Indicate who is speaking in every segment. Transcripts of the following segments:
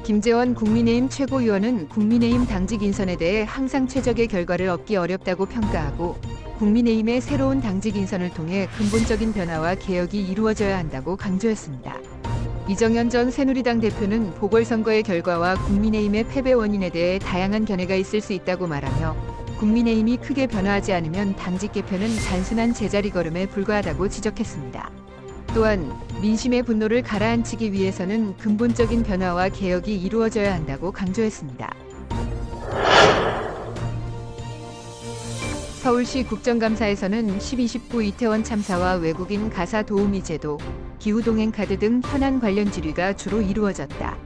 Speaker 1: 김재원 국민의힘 최고위원은 국민의힘 당직 인선에 대해 항상 최적의 결과를 얻기 어렵다고 평가하고 국민의힘의 새로운 당직 인선을 통해 근본적인 변화와 개혁이 이루어져야 한다고 강조했습니다. 이정현 전 새누리당 대표는 보궐선거의 결과와 국민의힘의 패배 원인에 대해 다양한 견해가 있을 수 있다고 말하며 국민의힘이 크게 변화하지 않으면 당직 개편은 단순한 제자리 걸음에 불과하다고 지적했습니다. 또한 민심의 분노를 가라앉히기 위해서는 근본적인 변화와 개혁이 이루어져야 한다고 강조했습니다. 서울시 국정감사에서는 12.19 이태원 참사와 외국인 가사 도우미 제도, 기후동행카드 등 현안 관련 질의가 주로 이루어졌다.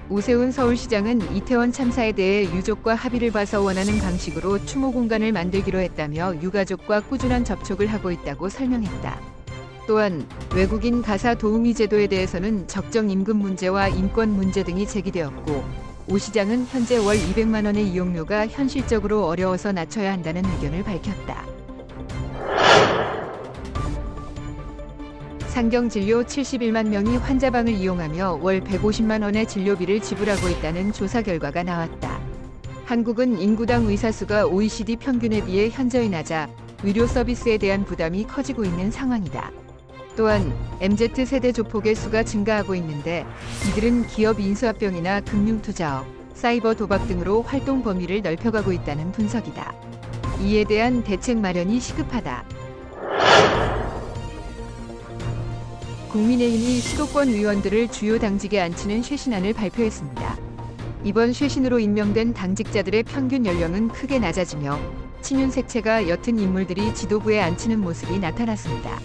Speaker 1: 오세훈 서울시장은 이태원 참사에 대해 유족과 합의를 봐서 원하는 방식으로 추모 공간을 만들기로 했다며 유가족과 꾸준한 접촉을 하고 있다고 설명했다. 또한 외국인 가사 도우미 제도에 대해서는 적정 임금 문제와 인권 문제 등이 제기되었고 오 시장은 현재 월 200만 원의 이용료가 현실적으로 어려워서 낮춰야 한다는 의견을 밝혔다. 상경진료 71만 명이 환자방을 이용하며 월 150만 원의 진료비를 지불하고 있다는 조사 결과가 나왔다. 한국은 인구당 의사 수가 OECD 평균에 비해 현저히 낮아 의료 서비스에 대한 부담이 커지고 있는 상황이다. 또한 MZ세대 조폭의 수가 증가하고 있는데 이들은 기업 인수합병이나 금융투자업, 사이버 도박 등으로 활동 범위를 넓혀가고 있다는 분석이다. 이에 대한 대책 마련이 시급하다. 국민의힘이 수도권 의원들을 주요 당직에 앉히는 쇄신안을 발표했습니다. 이번 쇄신으로 임명된 당직자들의 평균 연령은 크게 낮아지며 친윤색채가 옅은 인물들이 지도부에 앉히는 모습이 나타났습니다.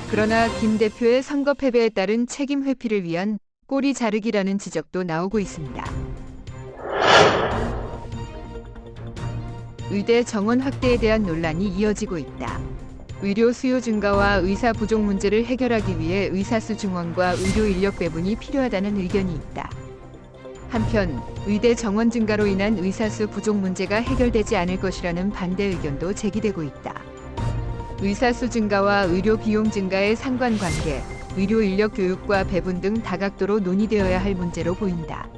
Speaker 1: 그러나 김 대표의 선거 패배에 따른 책임 회피를 위한 꼬리 자르기라는 지적도 나오고 있습니다. 의대 정원 확대에 대한 논란이 이어지고 있다. 의료 수요 증가와 의사 부족 문제를 해결하기 위해 의사수 증원과 의료 인력 배분이 필요하다는 의견이 있다. 한편 의대 정원 증가로 인한 의사수 부족 문제가 해결되지 않을 것이라는 반대 의견도 제기되고 있다. 의사수 증가와 의료 비용 증가의 상관관계, 의료 인력 교육과 배분 등 다각도로 논의되어야 할 문제로 보인다.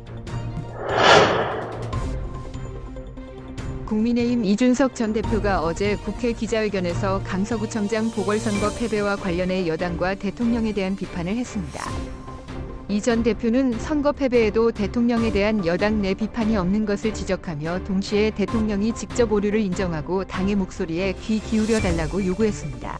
Speaker 1: 국민의힘 이준석 전 대표가 어제 국회 기자회견에서 강서구청장 보궐선거 패배와 관련해 여당과 대통령에 대한 비판을 했습니다. 이 전 대표는 선거 패배에도 대통령에 대한 여당 내 비판이 없는 것을 지적하며 동시에 대통령이 직접 오류를 인정하고 당의 목소리에 귀 기울여 달라고 요구했습니다.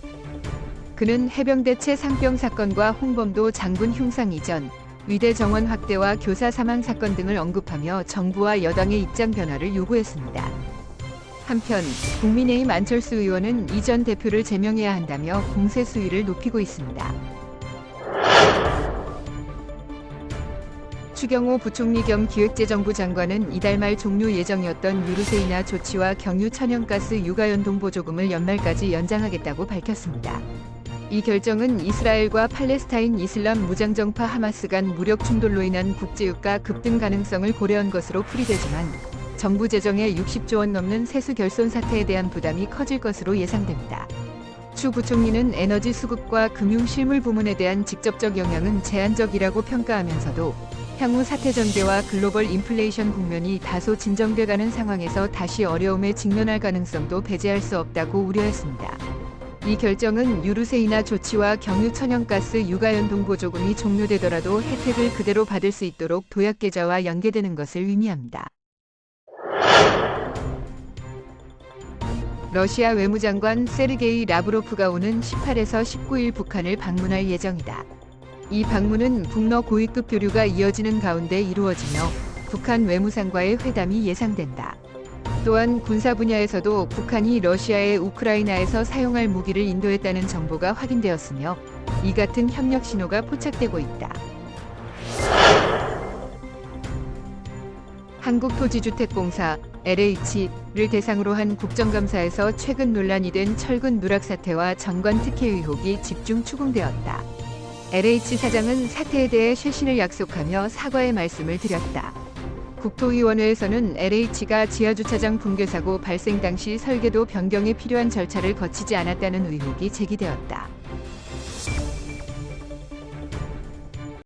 Speaker 1: 그는 해병대 채상병 사건과 홍범도 장군 흉상 이전, 의대 정원 확대와 교사 사망 사건 등을 언급하며 정부와 여당의 입장 변화를 요구했습니다. 한편 국민의힘 안철수 의원은 이 전 대표를 제명해야 한다며 공세 수위를 높이고 있습니다. 추경호 부총리 겸 기획재정부 장관은 이달 말 종료 예정이었던 유류세이나 조치와 경유 천연가스 유가연동 보조금을 연말까지 연장하겠다고 밝혔습니다. 이 결정은 이스라엘과 팔레스타인 이슬람 무장정파 하마스 간 무력 충돌로 인한 국제유가 급등 가능성을 고려한 것으로 풀이되지만 정부 재정에 60조 원 넘는 세수 결손 사태에 대한 부담이 커질 것으로 예상됩니다. 추 부총리는 에너지 수급과 금융 실물 부문에 대한 직접적 영향은 제한적이라고 평가하면서도 향후 사태 전개와 글로벌 인플레이션 국면이 다소 진정돼가는 상황에서 다시 어려움에 직면할 가능성도 배제할 수 없다고 우려했습니다. 이 결정은 유류세이나 조치와 경유 천연가스 유가연동 보조금이 종료되더라도 혜택을 그대로 받을 수 있도록 도약 계좌와 연계되는 것을 의미합니다. 러시아 외무장관 세르게이 라브로프가 오는 18에서 19일 북한을 방문할 예정이다. 이 방문은 북러 고위급 교류가 이어지는 가운데 이루어지며 북한 외무상과의 회담이 예상된다. 또한 군사 분야에서도 북한이 러시아의 우크라이나에서 사용할 무기를 인도했다는 정보가 확인되었으며 이 같은 협력 신호가 포착되고 있다. 한국토지주택공사 LH를 대상으로 한 국정감사에서 최근 논란이 된 철근 누락 사태와 정관 특혜 의혹이 집중 추궁되었다. LH 사장은 사태에 대해 쇄신을 약속하며 사과의 말씀을 드렸다. 국토위원회에서는 LH가 지하주차장 붕괴 사고 발생 당시 설계도 변경에 필요한 절차를 거치지 않았다는 의혹이 제기되었다.